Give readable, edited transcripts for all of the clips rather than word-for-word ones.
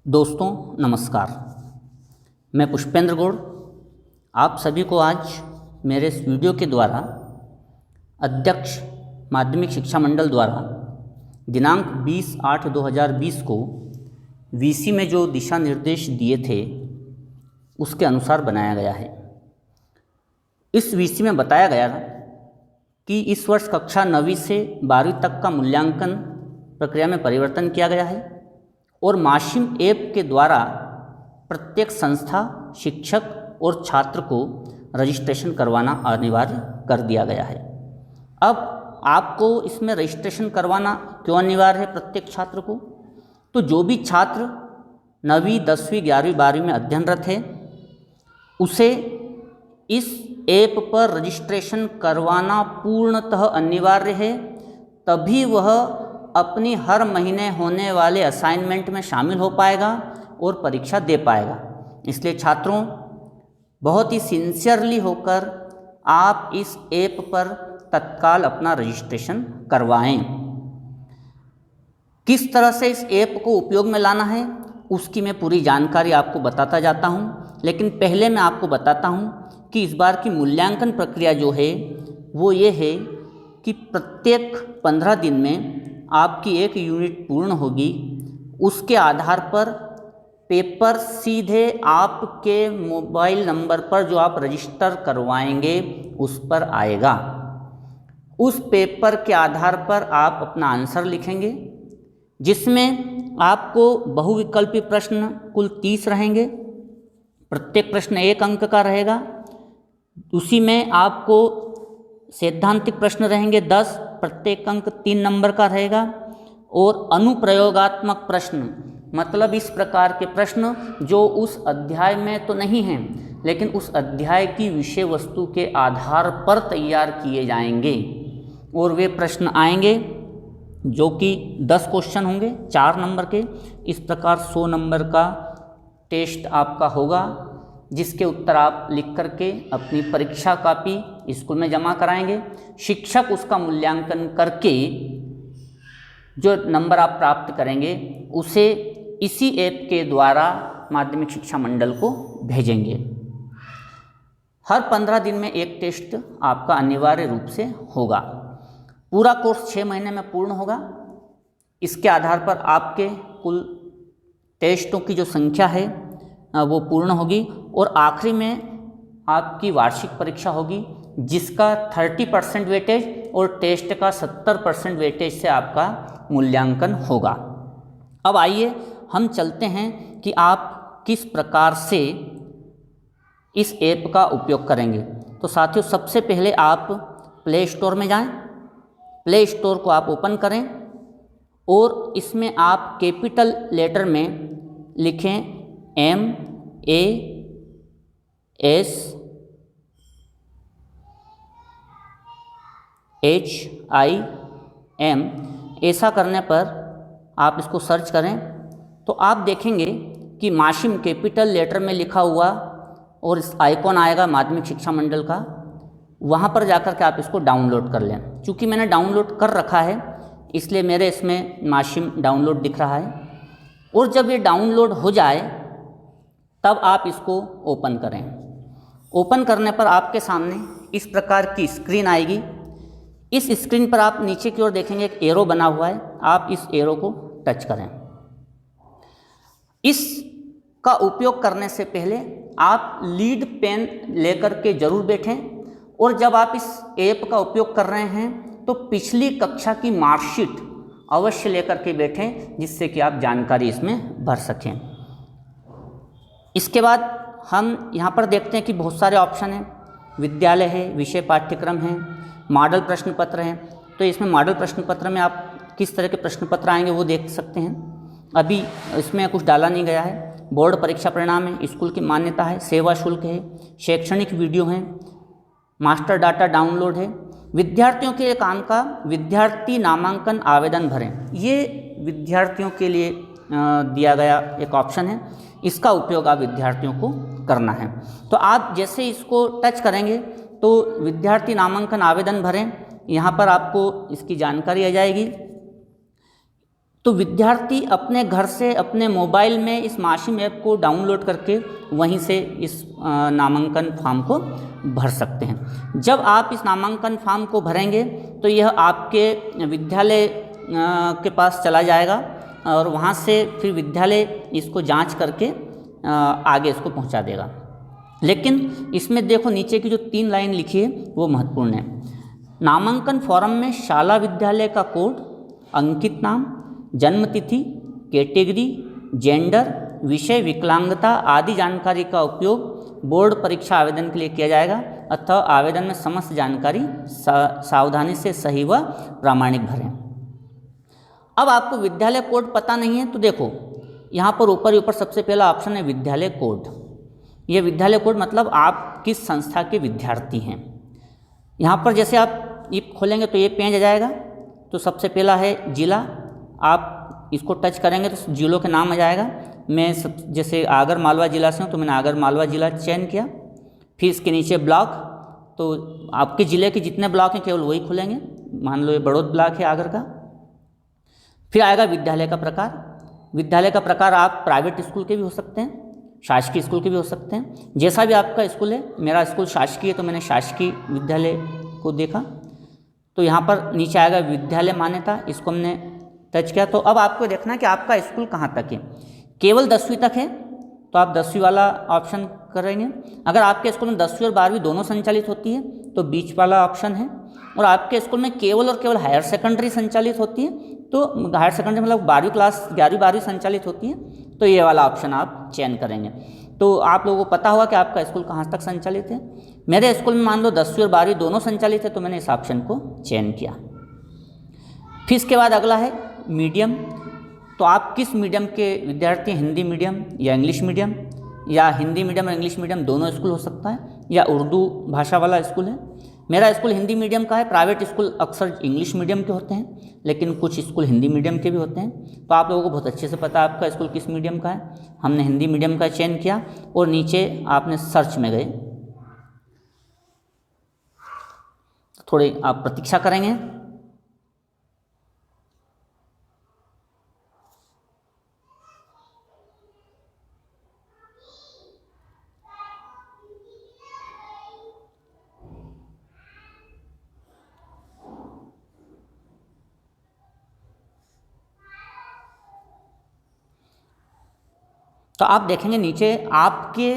दोस्तों नमस्कार, मैं पुष्पेंद्र गौड़ आप सभी को आज मेरे इस वीडियो के द्वारा अध्यक्ष माध्यमिक शिक्षा मंडल द्वारा दिनांक 20/8/2020 को वीसी में जो दिशा निर्देश दिए थे उसके अनुसार बनाया गया है। इस वीसी में बताया गया कि इस वर्ष कक्षा 9वीं से 12वीं तक का मूल्यांकन प्रक्रिया में परिवर्तन किया गया है और माशिम ऐप के द्वारा प्रत्येक संस्था, शिक्षक और छात्र को रजिस्ट्रेशन करवाना अनिवार्य कर दिया गया है। अब आपको इसमें रजिस्ट्रेशन करवाना क्यों अनिवार्य है प्रत्येक छात्र को? तो जो भी छात्र 9वीं, 10वीं, 11वीं, 12वीं में अध्ययनरत है उसे इस ऐप पर रजिस्ट्रेशन करवाना पूर्णतः अनिवार्य है, तभी वह अपनी हर महीने होने वाले असाइनमेंट में शामिल हो पाएगा और परीक्षा दे पाएगा। इसलिए छात्रों बहुत ही सिंसियरली होकर आप इस ऐप पर तत्काल अपना रजिस्ट्रेशन करवाएं। किस तरह से इस ऐप को उपयोग में लाना है उसकी मैं पूरी जानकारी आपको बताता जाता हूं, लेकिन पहले मैं आपको बताता हूं कि इस बार की मूल्यांकन प्रक्रिया जो है वो ये है कि प्रत्येक 15 दिन में आपकी एक यूनिट पूर्ण होगी। उसके आधार पर पेपर सीधे आपके मोबाइल नंबर पर जो आप रजिस्टर करवाएंगे उस पर आएगा। उस पेपर के आधार पर आप अपना आंसर लिखेंगे, जिसमें आपको बहुविकल्पी प्रश्न कुल 30 रहेंगे। प्रत्येक प्रश्न 1 अंक का रहेगा। उसी में आपको सैद्धांतिक प्रश्न रहेंगे 10, प्रत्येक अंक 3 नंबर का रहेगा। और अनुप्रयोगात्मक प्रश्न मतलब इस प्रकार के प्रश्न जो उस अध्याय में तो नहीं हैं लेकिन उस अध्याय की विषय वस्तु के आधार पर तैयार किए जाएंगे। और वे प्रश्न आएंगे जो कि 10 क्वेश्चन होंगे 4 नंबर के। इस प्रकार 100 नंबर का टेस्ट आपका होगा, जिसके उत्तर आप लिख करके अपनी परीक्षा कॉपी स्कूल में जमा कराएंगे। शिक्षक उसका मूल्यांकन करके जो नंबर आप प्राप्त करेंगे उसे इसी ऐप के द्वारा माध्यमिक शिक्षा मंडल को भेजेंगे। हर 15 दिन में एक टेस्ट आपका अनिवार्य रूप से होगा। पूरा कोर्स 6 महीने में पूर्ण होगा। इसके आधार पर आपके कुल टेस्टों की जो संख्या है वो पूर्ण होगी और आखिरी में आपकी वार्षिक परीक्षा होगी, जिसका 30% वेटेज और टेस्ट का 70% वेटेज से आपका मूल्यांकन होगा। अब आइए हम चलते हैं कि आप किस प्रकार से इस ऐप का उपयोग करेंगे। तो साथियों सबसे पहले आप प्ले स्टोर में जाएं। प्ले स्टोर को आप ओपन करें और इसमें आप कैपिटल लेटर में लिखें MASHIM। ऐसा करने पर आप इसको सर्च करें तो आप देखेंगे कि माशिम कैपिटल लेटर में लिखा हुआ और इस आइकॉन आएगा माध्यमिक शिक्षा मंडल का। वहाँ पर जाकर के आप इसको डाउनलोड कर लें। चूँकि मैंने डाउनलोड कर रखा है इसलिए मेरे इसमें माशिम डाउनलोड दिख रहा है। और जब ये डाउनलोड हो जाए तब आप इसको ओपन करें। ओपन करने पर आपके सामने इस प्रकार की स्क्रीन आएगी। इस स्क्रीन पर आप नीचे की ओर देखेंगे एक एरो बना हुआ है, आप इस एरो को टच करें। इसका उपयोग करने से पहले आप लीड पेन लेकर के जरूर बैठें और जब आप इस ऐप का उपयोग कर रहे हैं तो पिछली कक्षा की मार्कशीट अवश्य लेकर के बैठें, जिससे कि आप जानकारी इसमें भर सकें। इसके बाद हम यहाँ पर देखते हैं कि बहुत सारे ऑप्शन हैं। विद्यालय है, विषय पाठ्यक्रम है, मॉडल प्रश्न पत्र हैं। तो इसमें मॉडल प्रश्न पत्र में आप किस तरह के प्रश्न पत्र आएंगे वो देख सकते हैं। अभी इसमें कुछ डाला नहीं गया है। बोर्ड परीक्षा परिणाम है, स्कूल की मान्यता है, सेवा शुल्क है, शैक्षणिक वीडियो हैं, मास्टर डाटा डाउनलोड है। विद्यार्थियों के काम का विद्यार्थी नामांकन आवेदन भरें, ये विद्यार्थियों के लिए दिया गया एक ऑप्शन है। इसका उपयोग आप विद्यार्थियों को करना है। तो आप जैसे इसको टच करेंगे तो विद्यार्थी नामांकन आवेदन भरें, यहाँ पर आपको इसकी जानकारी आ जाएगी। तो तो विद्यार्थी अपने घर से अपने मोबाइल में इस माशिम ऐप को डाउनलोड करके वहीं से इस नामांकन फॉर्म को भर सकते हैं। जब आप इस नामांकन फॉर्म को भरेंगे तो यह आपके विद्यालय के पास चला जाएगा और वहाँ से फिर विद्यालय इसको जांच करके आगे इसको पहुँचा देगा। लेकिन इसमें देखो नीचे की जो 3 लाइन लिखी है वो महत्वपूर्ण है। नामांकन फॉर्म में शाला विद्यालय का कोड, अंकित नाम, जन्म तिथि, कैटेगरी, जेंडर, विषय, विकलांगता आदि जानकारी का उपयोग बोर्ड परीक्षा आवेदन के लिए किया जाएगा अथवा आवेदन में समस्त जानकारी सावधानी से सही व प्रामाणिक भरें। अब आपको विद्यालय कोड पता नहीं है तो देखो यहाँ पर ऊपर सबसे पहला ऑप्शन है विद्यालय कोड। ये विद्यालय कोड मतलब आप किस संस्था के विद्यार्थी हैं। यहाँ पर जैसे आप ये खोलेंगे तो ये पेज आ जाएगा। तो सबसे पहला है जिला, आप इसको टच करेंगे तो जिलों के नाम आ जाएगा। मैं जैसे आगर मालवा ज़िला से हूँ तो मैंने आगर मालवा ज़िला चयन किया। फिर इसके नीचे ब्लॉक, तो आपके ज़िले के जितने ब्लॉक हैं केवल वही खुलेंगे। मान लो ये बड़ौद ब्लॉक है आगर का। फिर आएगा विद्यालय का प्रकार। विद्यालय का प्रकार आप प्राइवेट स्कूल के भी हो सकते हैं, शासकीय स्कूल के भी हो सकते हैं, जैसा भी आपका स्कूल है। मेरा स्कूल शासकीय है तो मैंने शासकीय विद्यालय को देखा। तो यहाँ पर नीचे आएगा विद्यालय मान्यता, इसको हमने टच किया। तो अब आपको देखना है कि आपका स्कूल कहाँ तक है। केवल 10वीं तक है तो आप 10वीं वाला ऑप्शन करेंगे। अगर आपके स्कूल में 10वीं और 12वीं दोनों संचालित होती है तो बीच वाला ऑप्शन है। और आपके स्कूल में केवल और केवल हायर सेकेंडरी संचालित होती है तो हायर सेकेंडरी मतलब 12वीं क्लास 11वीं संचालित होती है तो ये वाला ऑप्शन आप चयन करेंगे। तो आप लोगों को पता होगा कि आपका स्कूल कहाँ तक संचालित है। मेरे स्कूल में मान लो 10वीं और 12वीं दोनों संचालित है तो मैंने इस ऑप्शन को चयन किया। फिर इसके बाद अगला है मीडियम। तो आप किस मीडियम के विद्यार्थी, हिंदी मीडियम या इंग्लिश मीडियम, या हिंदी मीडियम और इंग्लिश मीडियम दोनों स्कूल हो सकता है, या उर्दू भाषा वाला स्कूल है। मेरा स्कूल हिंदी मीडियम का है। प्राइवेट स्कूल अक्सर इंग्लिश मीडियम के होते हैं लेकिन कुछ स्कूल हिंदी मीडियम के भी होते हैं। तो आप लोगों को बहुत अच्छे से पता है आपका स्कूल किस मीडियम का है। हमने हिंदी मीडियम का चयन किया और नीचे आपने सर्च में गए, थोड़ी आप प्रतीक्षा करेंगे। तो आप देखेंगे नीचे आपके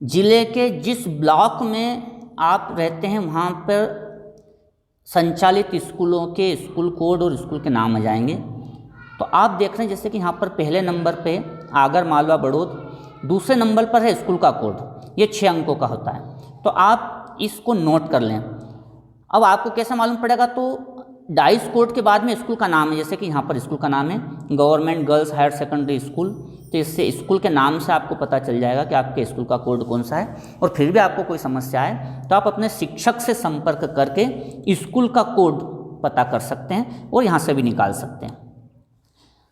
ज़िले के जिस ब्लॉक में आप रहते हैं वहाँ पर संचालित स्कूलों के स्कूल कोड और स्कूल के नाम आ जाएंगे। तो आप देख रहे हैं जैसे कि यहाँ पर पहले नंबर पे आगर मालवा बड़ौद, दूसरे नंबर पर है स्कूल का कोड, ये 6 अंकों का होता है। तो आप इसको नोट कर लें। अब आपको कैसे मालूम पड़ेगा, तो डाइस कोड के बाद में स्कूल का नाम है। जैसे कि यहाँ पर स्कूल का नाम है government girls higher secondary school, तो इससे स्कूल के नाम से आपको पता चल जाएगा कि आपके स्कूल का कोड कौन सा है। और फिर भी आपको कोई समस्या है तो आप अपने शिक्षक से संपर्क करके स्कूल का कोड पता कर सकते हैं और यहाँ से भी निकाल सकते हैं।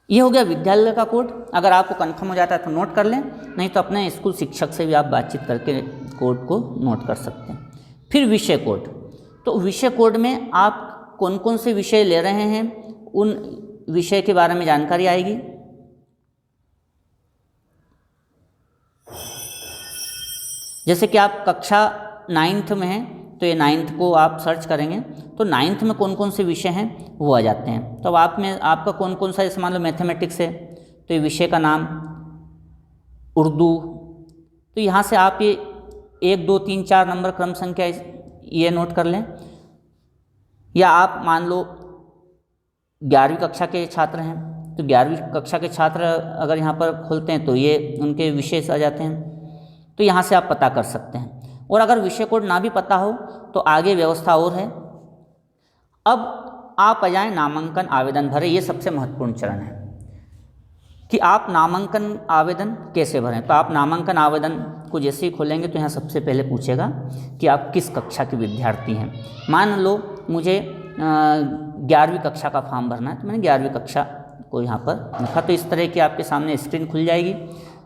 ये हो गया विद्यालय का कोड। अगर आपको कंफर्म हो जाता है तो नोट कर लें, नहीं तो अपने स्कूल शिक्षक से भी आप बातचीत करके कोड को नोट कर सकते हैं। फिर विषय कोड। तो विषय कोड में आप कौन कौन से विषय ले रहे हैं उन विषय के बारे में जानकारी आएगी। जैसे कि आप कक्षा 9th में हैं तो ये 9th को आप सर्च करेंगे तो 9th में कौन कौन से विषय हैं वो आ जाते हैं। तो अब आप में आपका कौन कौन सा, जैसे मान लो मैथमेटिक्स है तो ये विषय का नाम उर्दू, तो यहाँ से आप ये 1 2 3 4 नंबर क्रम संख्या ये नोट कर लें। या आप मान लो 11वीं कक्षा के छात्र हैं तो 11वीं कक्षा के छात्र अगर यहाँ पर खोलते हैं तो ये उनके विषय आ जाते हैं, तो यहाँ से आप पता कर सकते हैं। और अगर विषय कोड ना भी पता हो तो आगे व्यवस्था और है। अब आप आ जाएँ नामांकन आवेदन भरें। ये सबसे महत्वपूर्ण चरण है कि आप नामांकन आवेदन कैसे भरें। तो आप नामांकन आवेदन को जैसे ही खोलेंगे तो यहाँ सबसे पहले पूछेगा कि आप किस कक्षा के विद्यार्थी हैं। मान लो मुझे 11वीं कक्षा का फॉर्म भरना है तो मैंने 11वीं कक्षा को यहाँ पर लिखा। तो इस तरह की आपके सामने स्क्रीन खुल जाएगी।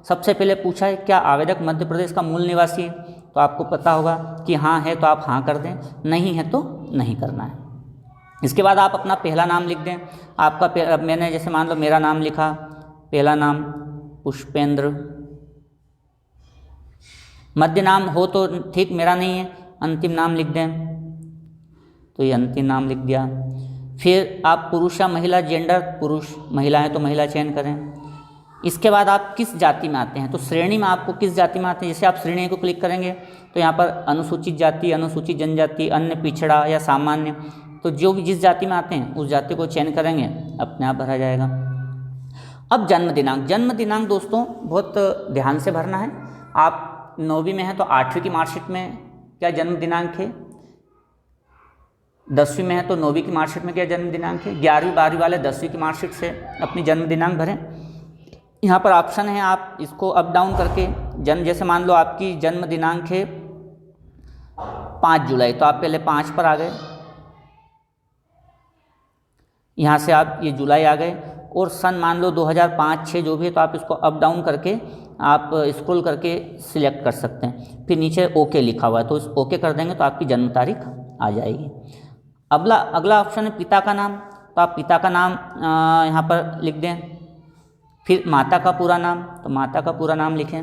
सबसे पहले पूछा है क्या आवेदक मध्य प्रदेश का मूल निवासी है, तो आपको पता होगा कि हाँ है तो आप हाँ कर दें, नहीं है तो नहीं करना है। इसके बाद आप अपना पहला नाम लिख दें। आपका मैंने जैसे मान लो मेरा नाम लिखा, पहला नाम पुष्पेंद्र। मध्य नाम हो तो ठीक, मेरा नहीं है, अंतिम नाम लिख दें, तो ये अंतिम नाम लिख दिया। फिर आप पुरुष या महिला, जेंडर पुरुष, महिला है तो महिला चयन करें। इसके बाद आप किस जाति में आते हैं, तो श्रेणी में आपको किस जाति में आते हैं, जैसे आप श्रेणी को क्लिक करेंगे तो यहाँ पर अनुसूचित जाति, अनुसूचित जनजाति, अन्य, पिछड़ा या सामान्य, तो जो भी जिस जाति में आते हैं उस जाति को चयन करेंगे, अपने आप भरा जाएगा। अब जन्म दिनांक। जन्म दिनांक दोस्तों बहुत ध्यान से भरना है। आप 9वीं में हैं तो 8वीं की मार्कशीट में क्या जन्म दिनांक है, 10वीं में है तो 9वीं की मार्कशीट में क्या जन्म दिनांक है, 11वीं 12वीं वाले 10वीं की मार्कशीट से अपनी जन्म दिनांक भरें। यहाँ पर ऑप्शन है, आप इसको अप डाउन करके जैसे मान लो आपकी जन्म दिनांक है 5 जुलाई, तो आप पहले 5 पर आ गए, यहाँ से आप ये जुलाई आ गए, और सन मान लो 2005-6 जो भी है, तो आप इसको अप डाउन करके आप स्क्रॉल करके सिलेक्ट कर सकते हैं। फिर नीचे ओके लिखा हुआ है, तो इस ओके कर देंगे तो आपकी जन्म तारीख आ जाएगी। अगला ऑप्शन है पिता का नाम, तो आप पिता का नाम यहाँ पर लिख दें। फिर माता का पूरा नाम, तो माता का पूरा नाम लिखें।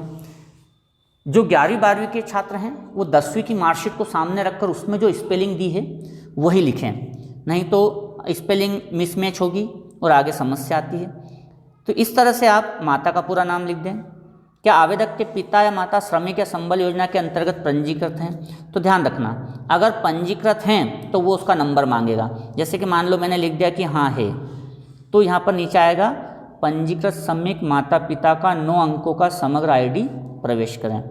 जो 11वीं 12वीं के छात्र हैं वो 10वीं की मार्कशीट को सामने रखकर उसमें जो स्पेलिंग दी है वही लिखें, नहीं तो स्पेलिंग मिसमैच होगी और आगे समस्या आती है। तो इस तरह से आप माता का पूरा नाम लिख दें। क्या आवेदक के पिता या माता श्रमिक या संबल योजना के अंतर्गत पंजीकृत हैं, तो ध्यान रखना अगर पंजीकृत हैं तो वो उसका नंबर मांगेगा। जैसे कि मान लो मैंने लिख दिया कि हाँ है, तो यहाँ पर नीचे आएगा पंजीकृत श्रमिक माता पिता का 9 अंकों का समग्र आईडी प्रविष्ट करें।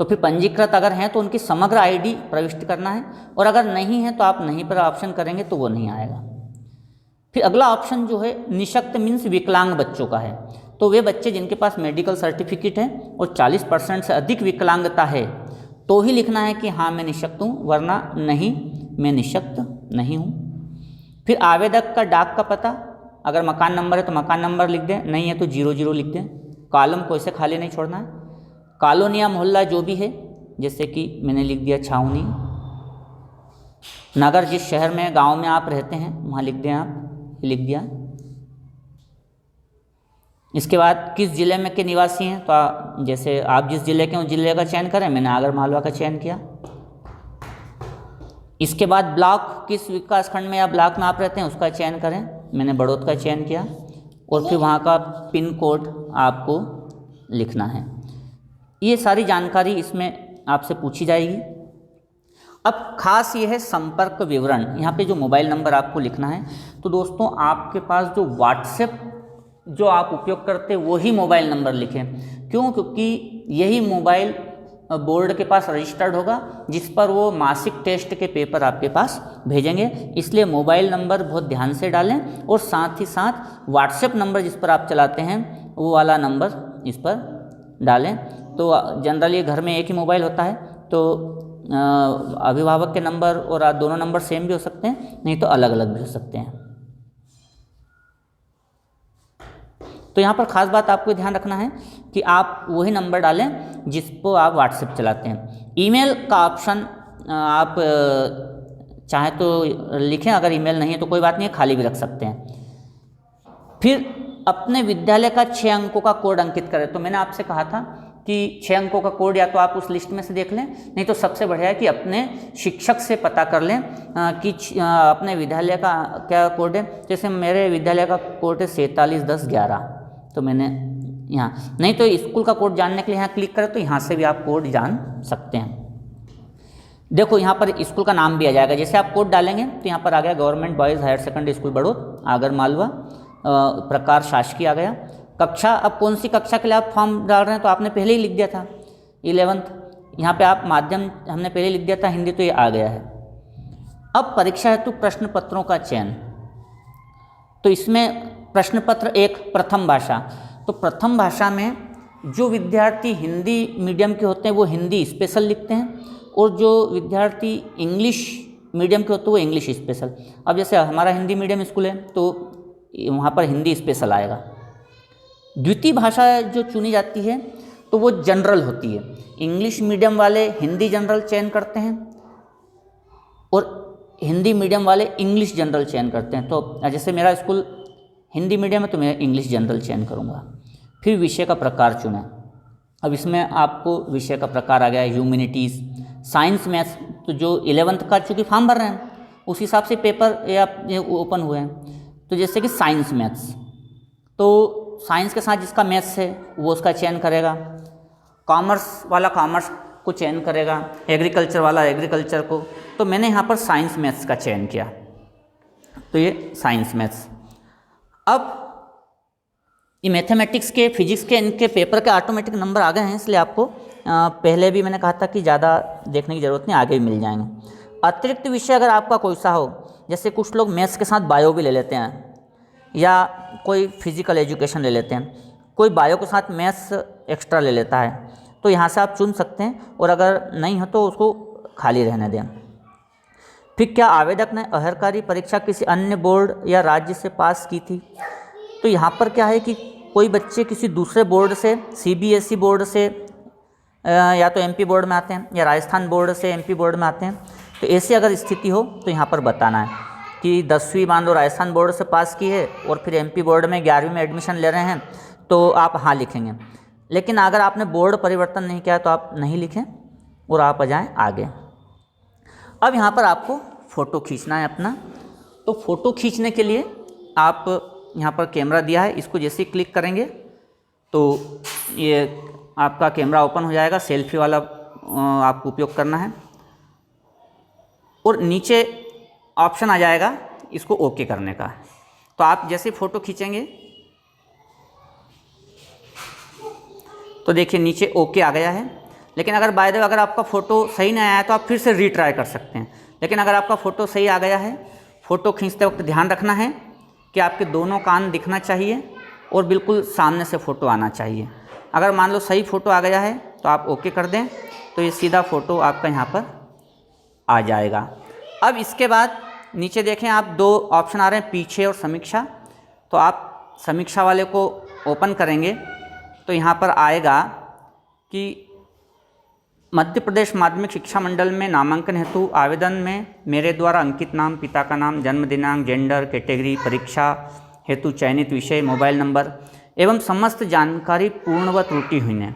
तो फिर पंजीकृत अगर हैं तो उनकी समग्र आईडी प्रविष्ट करना है, और अगर नहीं है तो आप नहीं पर ऑप्शन करेंगे तो वो नहीं आएगा। फिर अगला ऑप्शन जो है निशक्त मीन्स विकलांग बच्चों का है, तो वे बच्चे जिनके पास मेडिकल सर्टिफिकेट है और 40% से अधिक विकलांगता है तो ही लिखना है कि हाँ मैं निशक्त हूँ, वरना नहीं मैं निशक्त नहीं हूँ। फिर आवेदक का डाक का पता, अगर मकान नंबर है तो मकान नंबर लिख दें, नहीं है तो 00 लिख दें। कॉलम को ऐसे खाली नहीं छोड़ना है। कॉलोनी या मोहल्ला जो भी है, जैसे कि मैंने लिख दिया छावनी। नगर जिस शहर में गांव में आप रहते हैं वहाँ लिख दें, आप लिख दिया। इसके बाद किस ज़िले में के निवासी हैं, तो जैसे आप जिस ज़िले के उस ज़िले का चयन करें, मैंने आगर मालवा का चयन किया। इसके बाद ब्लॉक, किस विकास खंड में या ब्लॉक में आप रहते हैं उसका चयन करें, मैंने बड़ौद का चयन किया। और फिर वहाँ का पिन कोड आपको लिखना है। ये सारी जानकारी इसमें आपसे पूछी जाएगी। अब खास ये है संपर्क विवरण, यहाँ पे जो मोबाइल नंबर आपको लिखना है। तो दोस्तों आपके पास जो व्हाट्सएप जो आप उपयोग करते हैं वही मोबाइल नंबर लिखें। क्यों? क्योंकि यही मोबाइल बोर्ड के पास रजिस्टर्ड होगा जिस पर वो मासिक टेस्ट के पेपर आपके पास भेजेंगे। इसलिए मोबाइल नंबर बहुत ध्यान से डालें, और साथ ही साथ व्हाट्सएप नंबर जिस पर आप चलाते हैं वो वाला नंबर इस पर डालें। तो जनरली घर में एक ही मोबाइल होता है, तो अभिभावक के नंबर और दोनों नंबर सेम भी हो सकते हैं, नहीं तो अलग अलग भी हो सकते हैं। तो यहाँ पर ख़ास बात आपको ध्यान रखना है कि आप वही नंबर डालें जिस पर आप व्हाट्सएप चलाते हैं। ईमेल का ऑप्शन आप चाहे तो लिखें, अगर ईमेल नहीं है तो कोई बात नहीं है, खाली भी रख सकते हैं। फिर अपने विद्यालय का 6 अंकों का कोड अंकित करें। तो मैंने आपसे कहा था कि 6 अंकों का कोड या तो आप उस लिस्ट में से देख लें, नहीं तो सबसे बढ़िया है कि अपने शिक्षक से पता कर लें कि अपने विद्यालय का क्या कोड है। जैसे मेरे विद्यालय का कोड है 471011, तो मैंने यहाँ, नहीं तो स्कूल का कोड जानने के लिए यहाँ क्लिक करें, तो यहाँ से भी आप कोड जान सकते हैं। देखो यहाँ पर स्कूल का नाम भी आ जाएगा। जैसे आप कोड डालेंगे तो यहाँ पर आ गया government boys higher secondary school Barod, Agar Malwa, प्रकार शासकीय आ गया। कक्षा, अब कौन सी कक्षा के लिए आप फॉर्म डाल रहे हैं, तो आपने पहले ही लिख दिया था 11th। यहाँ पे आप माध्यम हमने पहले लिख दिया था हिंदी, तो ये आ गया है। अब परीक्षा हेतु प्रश्न पत्रों का चयन, तो इसमें प्रश्न पत्र 1 प्रथम भाषा। तो प्रथम भाषा में जो विद्यार्थी हिंदी मीडियम के होते हैं वो हिंदी स्पेशल लिखते हैं, और जो विद्यार्थी इंग्लिश मीडियम के होते हैं वो इंग्लिश स्पेशल। अब जैसे हमारा हिंदी मीडियम स्कूल है तो वहाँ पर हिंदी स्पेशल आएगा। द्वितीय भाषा जो चुनी जाती है तो वो जनरल होती है। इंग्लिश मीडियम वाले हिंदी जनरल चयन करते हैं, और हिंदी मीडियम वाले इंग्लिश जनरल चयन करते हैं। तो जैसे मेरा स्कूल हिंदी मीडियम है तो मैं इंग्लिश जनरल चयन करूँगा। फिर विषय का प्रकार चुनें। अब इसमें आपको विषय का प्रकार आ गया है ह्यूमैनिटीज़, साइंस, मैथ्स। तो जो 11th का चूँकि फॉर्म भर रहे हैं उस हिसाब से पेपर या ओपन हुए हैं। तो जैसे कि साइंस मैथ्स, तो साइंस के साथ जिसका मैथ्स है वो उसका चयन करेगा, कॉमर्स वाला कॉमर्स को चयन करेगा, एग्रीकल्चर वाला एग्रीकल्चर को। तो मैंने यहाँ पर साइंस मैथ्स का चयन किया, तो ये साइंस मैथ्स। अब ये मैथमेटिक्स के, फिजिक्स के, इनके पेपर के ऑटोमेटिक नंबर आ गए हैं, इसलिए आपको पहले भी मैंने कहा था कि ज़्यादा देखने की ज़रूरत नहीं, आगे भी मिल जाएंगे। अतिरिक्त विषय अगर आपका कोई सा हो, जैसे कुछ लोग मैथ्स के साथ बायो भी ले लेते हैं या कोई फिजिकल एजुकेशन ले लेते हैं, कोई बायो के साथ मैथ्स एक्स्ट्रा ले लेता है, तो यहाँ से आप चुन सकते हैं, और अगर नहीं हो तो उसको खाली रहने दें। फिर क्या आवेदक ने अर्हकारी परीक्षा किसी अन्य बोर्ड या राज्य से पास की थी? तो यहाँ पर क्या है कि कोई बच्चे किसी दूसरे बोर्ड से, CBSE बोर्ड से या तो MP बोर्ड में आते हैं, या राजस्थान बोर्ड से MP बोर्ड में आते हैं। तो ऐसी अगर स्थिति हो तो यहाँ पर बताना है कि 10वीं मान लो राजस्थान बोर्ड से पास की है और फिर MP बोर्ड में 11वीं में एडमिशन ले रहे हैं, तो आप हाँ लिखेंगे। लेकिन अगर आपने बोर्ड परिवर्तन नहीं किया तो आप नहीं लिखें और आप आ जाएँ आगे। अब यहाँ पर आपको फ़ोटो खींचना है अपना। तो फ़ोटो खींचने के लिए आप यहाँ पर कैमरा दिया है, इसको जैसे ही क्लिक करेंगे तो ये आपका कैमरा ओपन हो जाएगा। सेल्फी वाला आपको उपयोग करना है, और नीचे ऑप्शन आ जाएगा इसको ओके करने का। तो आप जैसे फ़ोटो खींचेंगे तो देखिए नीचे ओके आ गया है। लेकिन अगर बाय द वे अगर आपका फ़ोटो सही नहीं आया तो आप फिर से रीट्राई कर सकते हैं। लेकिन अगर आपका फ़ोटो सही आ गया है, फ़ोटो खींचते वक्त ध्यान रखना है कि आपके दोनों कान दिखना चाहिए और बिल्कुल सामने से फ़ोटो आना चाहिए। अगर मान लो सही फ़ोटो आ गया है तो आप ओके कर दें, तो ये सीधा फ़ोटो आपका यहाँ पर आ जाएगा। अब इसके बाद नीचे देखें आप, दो ऑप्शन आ रहे हैं, पीछे और समीक्षा। तो आप समीक्षा वाले को ओपन करेंगे तो यहाँ पर आएगा कि मध्य प्रदेश माध्यमिक शिक्षा मंडल में नामांकन हेतु आवेदन में मेरे द्वारा अंकित नाम, पिता का नाम, जन्म दिनांक, जेंडर, कैटेगरी, परीक्षा हेतु चयनित विषय, मोबाइल नंबर एवं समस्त जानकारी पूर्ण व त्रुटिहीन है।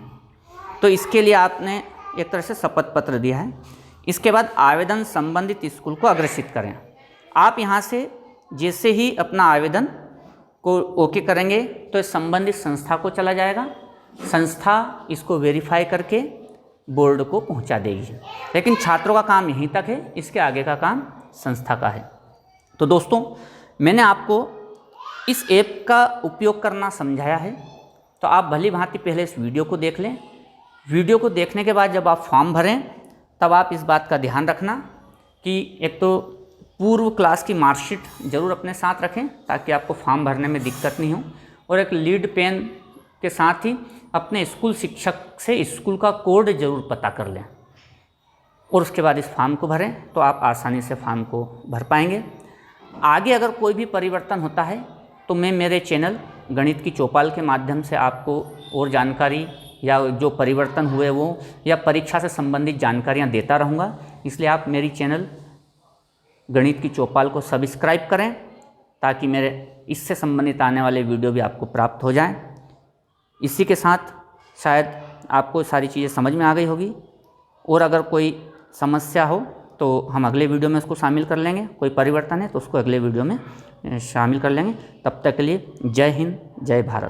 तो इसके लिए आपने एक तरह से शपथ पत्र दिया है। इसके बाद आवेदन संबंधित स्कूल को अग्रेषित करें। आप यहाँ से जैसे ही अपना आवेदन को ओके करेंगे तो संबंधित संस्था को चला जाएगा, संस्था इसको वेरीफाई करके बोर्ड को पहुंचा देगी। लेकिन छात्रों का काम यहीं तक है, इसके आगे का काम संस्था का है। तो दोस्तों, मैंने आपको इस ऐप का उपयोग करना समझाया है, तो आप भली भांति पहले इस वीडियो को देख लें। वीडियो को देखने के बाद जब आप फॉर्म भरें तब आप इस बात का ध्यान रखना कि एक तो पूर्व क्लास की मार्कशीट ज़रूर अपने साथ रखें ताकि आपको फॉर्म भरने में दिक्कत नहीं हो, और एक लीड पेन के साथ ही अपने स्कूल शिक्षक से स्कूल का कोड ज़रूर पता कर लें, और उसके बाद इस फॉर्म को भरें तो आप आसानी से फॉर्म को भर पाएंगे। आगे अगर कोई भी परिवर्तन होता है तो मैं मेरे चैनल गणित की चौपाल के माध्यम से आपको और जानकारी या जो परिवर्तन हुए वो या परीक्षा से संबंधित जानकारियाँ देता रहूँगा। इसलिए आप मेरी चैनल गणित की चौपाल को सब्सक्राइब करें ताकि मेरे इससे संबंधित आने वाले वीडियो भी आपको प्राप्त हो जाएं। इसी के साथ शायद आपको सारी चीज़ें समझ में आ गई होगी, और अगर कोई समस्या हो तो हम अगले वीडियो में उसको शामिल कर लेंगे। कोई परिवर्तन है तो उसको अगले वीडियो में शामिल कर लेंगे। तब तक के लिए जय हिंद, जय भारत।